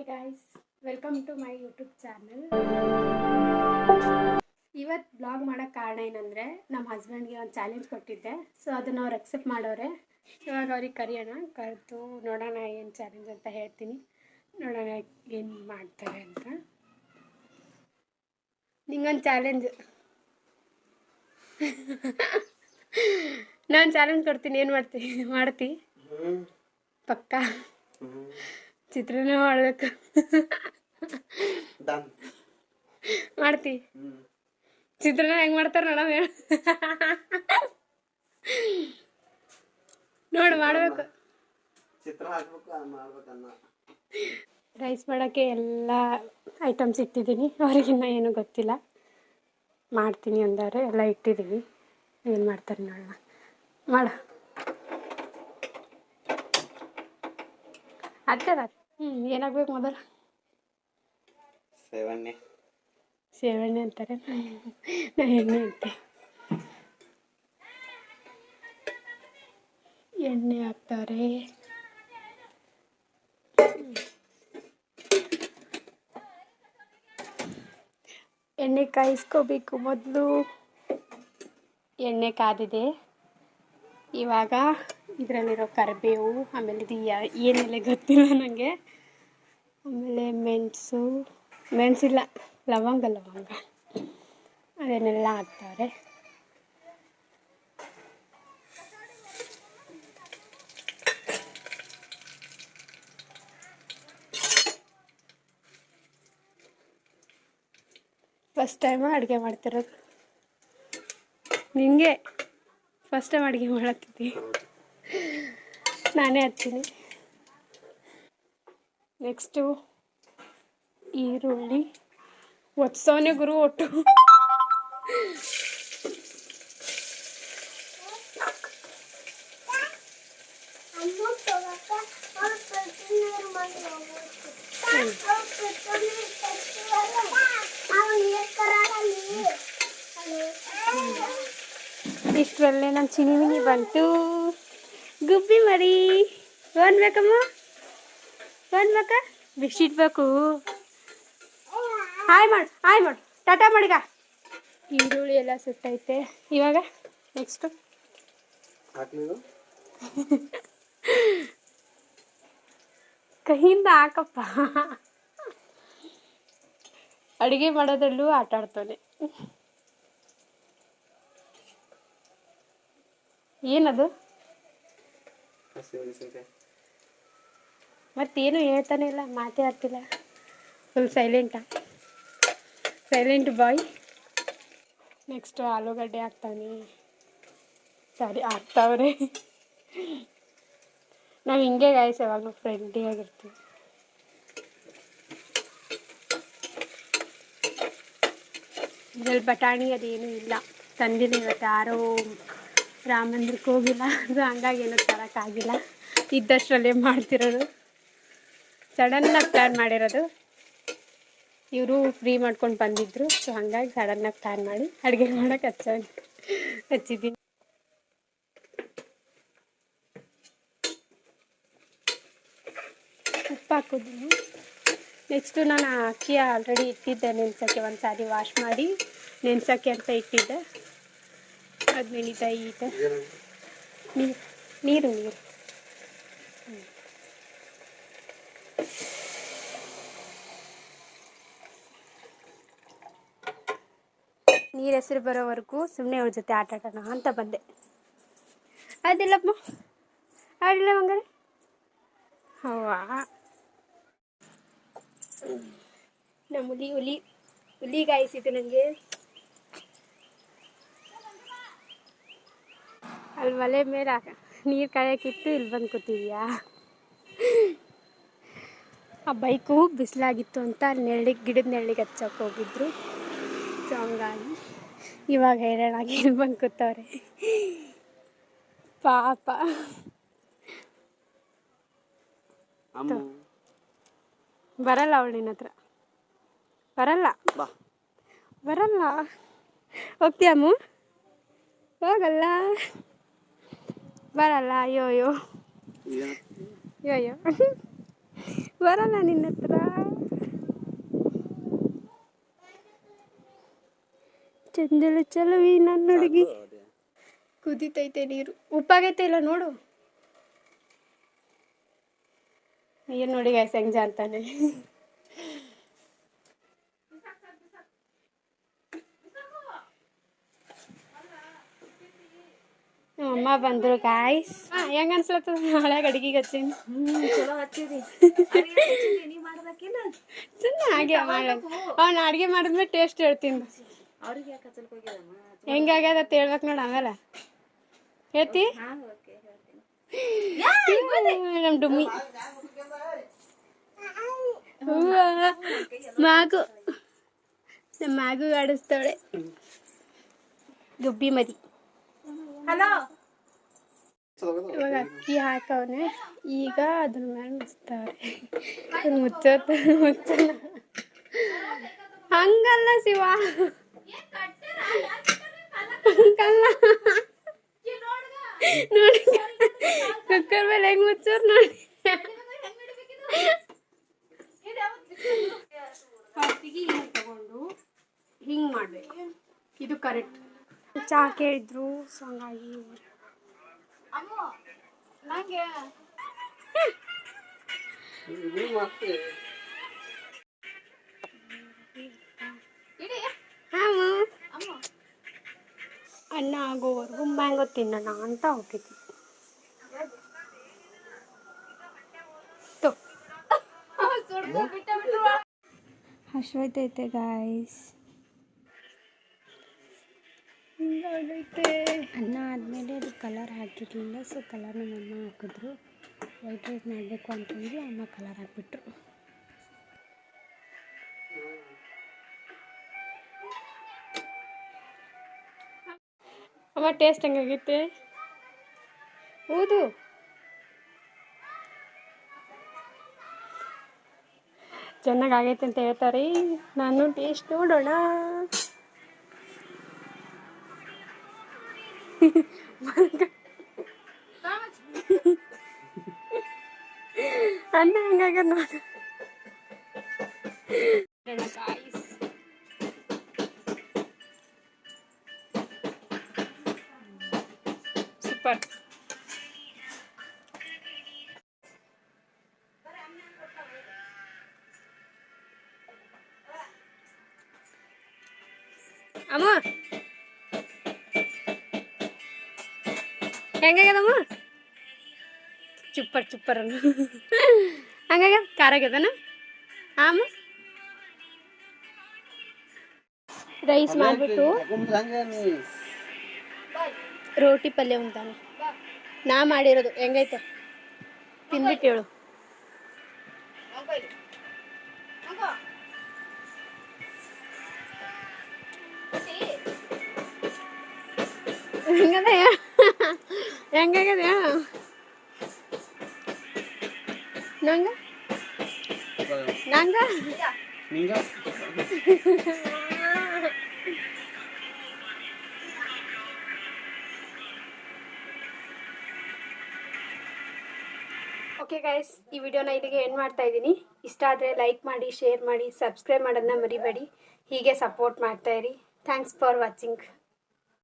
Guys, welcome to my YouTube channel. ಇವತ್ತು blog ಮಾಡೋಕ್ಕೆ ಕಾರಣ ಏನಂದರೆ ನಮ್ಮ ಹಸ್ಬೆಂಡ್ಗೆ ಒಂದು ಚಾಲೆಂಜ್ ಕೊಟ್ಟಿದ್ದೆ. ಸೊ ಅದನ್ನು ಅವ್ರು ಅಕ್ಸೆಪ್ಟ್ ಮಾಡೋರೆ. ಇವಾಗ ಅವ್ರಿಗೆ ಕರೆಯೋಣ, ಕರೆದು ನೋಡೋಣ ಏನು ಚಾಲೆಂಜ್ ಅಂತ ಹೇಳ್ತೀನಿ. ನೋಡೋಣ ಏನು ಮಾಡ್ತಾರೆ ಅಂತ. ನಿಂಗೊಂದು ಚಾಲೆಂಜ್, ನಾನು ಚಾಲೆಂಜ್ ಕೊಡ್ತೀನಿ. ಏನು ಮಾಡ್ತಿ ಪಕ್ಕಾ? ಚಿತ್ರಾನ್ನ ಮಾಡಬೇಕು. ಮಾಡ್ತಿ? ಚಿತ್ರಾನ್ನ ಹೆಂಗೆ ಮಾಡ್ತಾರೆ ನೋಡಮ್ಮ, ಹೇಳು. ನೋಡು, ಮಾಡಬೇಕು. ರೈಸ್ ಮಾಡೋಕ್ಕೆ ಎಲ್ಲ ಐಟಮ್ಸ್ ಇಟ್ಟಿದ್ದೀನಿ. ಅವ್ರಿಗಿನ್ನ ಏನೂ ಗೊತ್ತಿಲ್ಲ. ಮಾಡ್ತೀನಿ ಅಂದವ್ರೆ, ಎಲ್ಲ ಇಟ್ಟಿದ್ದೀನಿ. ಏನು ಮಾಡ್ತಾರೆ ನೋಡೋಣ. ಮಾಡ ಆಗ್ತದ. ಏನಾಗ್ಬೇಕು ಮೊದಲು? ಸೇವೆಣ್ಣೆ ಅಂತಾರೆ, ನಾ ಎಣ್ಣೆ ಅಂತೆ. ಎಣ್ಣೆ ಹಾಕ್ತಾರೆ. ಎಣ್ಣೆ ಕಾಯಿಸ್ಕೋಬೇಕು ಮೊದಲು. ಎಣ್ಣೆ ಕಾದಿದೆ. ಇವಾಗ ಇದರಲ್ಲಿರೋ ಕರಿಬೇವು, ಆಮೇಲೆ ಇದು ಏನೆಲ್ಲ ಗೊತ್ತಿಲ್ಲ ನನಗೆ. ಆಮೇಲೆ ಮೆಣಸಿಲ್ಲ, ಲವಂಗ ಅದನ್ನೆಲ್ಲ ಹಾಕ್ತಾರೆ. ಫಸ್ಟ್ ಟೈಮ್ ಅಡುಗೆ ಮಾಡ್ತಿರೋದು ನಿನಗೆ. ಫಸ್ಟ್ ಟೈಮ್ ಅಡುಗೆ ಮಾಡತ್ತಿದ್ದಿ, ನಾನೇ ಹಚ್ತೀನಿ. ನೆಕ್ಸ್ಟು ಈರುಳ್ಳಿ ಒತ್ಸವನೇ ಗುರು ಒಟ್ಟು. ಇಷ್ಟರಲ್ಲೇ ನಮ್ಮ ಚಿನಿಮಿನಿ ಬಂತು. ಗುಬ್ಬಿ ಮರಿ ಒಂದು ಬೇಕಮ್ಮ, ಒಂದು ಬೇಕಾ? ಬಿಸ್ಕಿಟ್ ಬೇಕು. ಹಾಯ್ ಮಾಡು ಟಾಟಾ ಮಾಡಿಗ. ಈರುಳ್ಳಿ ಎಲ್ಲ ಸುಟ್ಟೈತೆ. ಇವಾಗ ನೆಕ್ಸ್ಟು ಕೈಯಿಂದ ಹಾಕಪ್ಪ. ಅಡುಗೆ ಮಾಡೋದ್ರಲ್ಲೂ ಆಟ ಆಡ್ತಾನೆ. ಏನದು? ಮತ್ತೇನು ಹೇಳ್ತಾನೆ ಇಲ್ಲ, ಮಾತೇ ಆಗ್ತಿಲ್ಲ. ಫುಲ್ ಸೈಲೆಂಟ್ ಬಾಯ್. ನೆಕ್ಸ್ಟು ಆಲೂಗಡ್ಡೆ ಹಾಕ್ತಾನೆ. ಹಾಕ್ತಾವ್ರೆ. ನಾವು ಹಿಂಗೆ ಗಾಯ್ಸ್ ಯಾವಾಗಲೂ ಫ್ರೆಂಡ್ಲಿಯಾಗಿರ್ತೀವಿ. ಇದ್ರಲ್ಲಿ ಬಟಾಣಿ ಅದೇನೂ ಇಲ್ಲ, ತಂದಿಲ್ಲ ಇವತ್ತು. ಯಾರೋ ರಾಮ ಮಂದಿರಕ್ಕೆ ಹೋಗಿಲ್ಲ, ಅದು ಹಂಗಾಗಿ ಏನೂ ತರೋಕ್ಕಾಗಿಲ್ಲ. ಇದ್ದಷ್ಟರಲ್ಲೇ ಮಾಡ್ತಿರೋದು. ಸಡನ್ನಾಗಿ ಪ್ಲ್ಯಾನ್ ಮಾಡಿರೋದು. ಇವರು ಫ್ರೀ ಮಾಡ್ಕೊಂಡು ಬಂದಿದ್ದರು. ಸೊ ಹಾಗಾಗಿ ಸಡನ್ನಾಗಿ ಪ್ಲ್ಯಾನ್ ಮಾಡಿ ಅಡುಗೆ ಮಾಡೋಕ್ಕೆ ಹಚ್ಚಿದ್ದೀನಿ. ಉಪ್ಪು ಹಾಕಿದ್ದೀನಿ. ನೆಕ್ಸ್ಟು ನಾನು ಅಕ್ಕಿ ಆಲ್ರೆಡಿ ಇಟ್ಟಿದ್ದೆ ನೆನೆಸೋಕ್ಕೆ. ಒಂದು ಸಾರಿ ವಾಶ್ ಮಾಡಿ ನೆನೆಸೋಕ್ಕೆ ಅಂತ ಇಟ್ಟಿದ್ದೆ. ಅದು ನೆನೀತಾ ಇದೆ. ನೀರು ನೀರು ಹೆಸರು ಬರೋವರೆಗೂ ಸುಮ್ಮನೆ ಅವ್ರ ಜೊತೆ ಆಟ ಆಡೋಣ ಅಂತ ಬಂದೆ. ಅದಿಲ್ಲಪ್ಪ, ಆಡಿಲ್ಲ ಮಂಗನೆ. ಹೌವಾ, ನಮ್ಮ ಹುಲಿ ಗಾಯಿಸಿದ್ದು ನನಗೆ. ಅಲ್ಲಿ ಒಲೆ ಮೇಲೆ ನೀರು ಕಾಯೋಕ್ಕಿಟ್ಟು ಇಲ್ಲಿ ಬಂದು ಕೂತಿದ್ಯಾ? ಆ ಬೈಕು ಬಿಸಿಲಾಗಿತ್ತು ಅಂತ ಅಲ್ಲಿ ಗಿಡದ ನೆರಳಿಗೆ ಹಚ್ಚಕ್ಕೆ ಹೋಗಿದ್ರು. ಸೊ ಹಂಗಾಗಿ ಇವಾಗ ಹೈರಾಣಾಗಿ ಇಲ್ಲಿ ಬಂದು ಕೂತವ್ರೆ ಪಾಪ. ಬರಲ್ಲ ಅವಳು ನಿನ್ನ ಹತ್ರ, ಬರಲ್ಲ. ಹೋಗ್ತೀಯಮ್ಮ? ಹೋಗಲ್ಲ, ಬರಲ್ಲ. ಅಯ್ಯೋ ಬರಲ್ಲ ನಿನ್ನ ಹತ್ರ. ಚಂದಲು ಚಲವಿ ನನ್ನ ಹುಡುಗಿ. ಕುದಿತೈತೆ ನೀರು. ಉಪ್ಪಾಗೈತೆ ಇಲ್ಲ ನೋಡು. ಏನು ನೋಡಿ ಗೈಸ್ ಹೆಂಗ್ ಜಾರ್ತಾನೆ. ಅಮ್ಮ ಬಂದ್ರು ಗಾಯ್ಸ್. ಹೆಂಗ ಅನ್ಸ್ಲತ್ತದ ನಾಳೆ ಅಡಿಗೆಗೆ ಹಚ್ಚಿನಿ. ಹಾಗೆ ಅವ್ನ ಅಡ್ಗೆ ಮಾಡಿದ್ಮೇಲೆ ಟೇಸ್ಟ್ ಹೇಳ್ತೀನಿ. ಹೆಂಗಾಗ್ಯದ ಅಂತ ಹೇಳ್ಬೇಕು ನೋಡ ಆಮೇಲೆ ಹೇಳ್ತಿ. ನಮ್ ಡುಮ್ಮಿ ಮಾಗು ನಮ್ಮ ಮಾಗು ಆಡಿಸ್ತಾಳೆ. ಗುಬ್ಬಿ ಮರಿ. ಇವಾಗ ಅಕ್ಕಿ ಹಾಕವನೆ. ಈಗ ಅದ್ರ ಮೇಲೆ ಮುಚ್ತಾರೆ. ಮುಚ್ಚನ ಹಂಗಲ್ಲ ಶಿವ, ಹಂಗಲ್ಲ ನೋಡಿ ಕುಕ್ಕರ್ ಮೇಲೆ ಹೆಂಗ್ ಮುಚ್ಚಾರ ನೋಡಿ. ಫಸ್ಟಿಗೆ ಹಿಂಗೆ ತಗೊಂಡು ಹಿಂಗೆ ಮಾಡ್ಬೇಕು. ಇದು ಕರೆಕ್ಟ್. ಚಾ ಕೇಳಿದ್ರು ಸೊ ಹಂಗಾಗಿ ನಂಗೆ ಅನ್ನ ಆಗೋವರೆಗೂ ಮ್ಯಾಂಗೋ ತಿನ್ನೋಣ ಅಂತ ಹೋಗಿದ್ವಿ. ಹಶ್ವೈತೈತೆ ಗಾಯ್ಸ್. ಅನ್ನ ಆದಮೇಲೆ ಅದು ಕಲರ್ ಹಾಕಿರಲಿಲ್ಲ. ಸೊ ಕಲರ್ ನಮ್ಮಮ್ಮ ಹಾಕಿದ್ರು. ವೈಟ್ ರೈಸ್ ಮಾಡಬೇಕು ಅಂತಂದ್ರೆ ಅಮ್ಮ ಕಲರ್ ಹಾಕ್ಬಿಟ್ರು. ಅಮ್ಮ ಟೇಸ್ಟ್ ಹೆಂಗಾಗೈತೆ? ಹೌದು ಚೆನ್ನಾಗೈತೆ ಅಂತ ಹೇಳ್ತಾರೆ. ನಾನು ಟೇಸ್ಟ್ ನೋಡೋಣ. ಅನ್ನ ಹೆಂಗಾಗ ನೋಡ. ಸೂಪರ್. ಅಮ್ಮ ಹೆಂಗಾಗ್ಯದಮ್ಮ? ಚುಪ್ಪರ್ ಚುಪ್ಪರ್ ಅನ್ನ ಹಂಗಾಗ್ಯದ. ಖಾರ ಆಗ್ಯದನ? ಅಮ್ಮ ರೈಸ್ ಮಾಡಿಬಿಟ್ಟು ರೋಟಿ ಪಲ್ಯ ಉಂಟಾನೆ. ನಾ ಮಾಡಿರೋದು ಹೆಂಗೈತೆ ತಿನ್ಬಿಟ್ಟು ಹೇಳು. ಹೆಂಗದ ಹೆಂಗಾಗ್ಯದ ನಂಗ ನಂಗ ಓಕೆ ಗೈಸ್, ಈ ವಿಡಿಯೋನ ಇಲ್ಲಿಗೆ ಎಂಡ್ ಮಾಡ್ತಾ ಇದ್ದೀನಿ. ಇಷ್ಟ ಆದರೆ ಲೈಕ್ ಮಾಡಿ, ಶೇರ್ ಮಾಡಿ, ಸಬ್ಸ್ಕ್ರೈಬ್ ಮಾಡೋದನ್ನ ಮರಿಬೇಡಿ. ಹೀಗೆ ಸಪೋರ್ಟ್ ಮಾಡ್ತಾ ಇರಿ. Thanks for watching.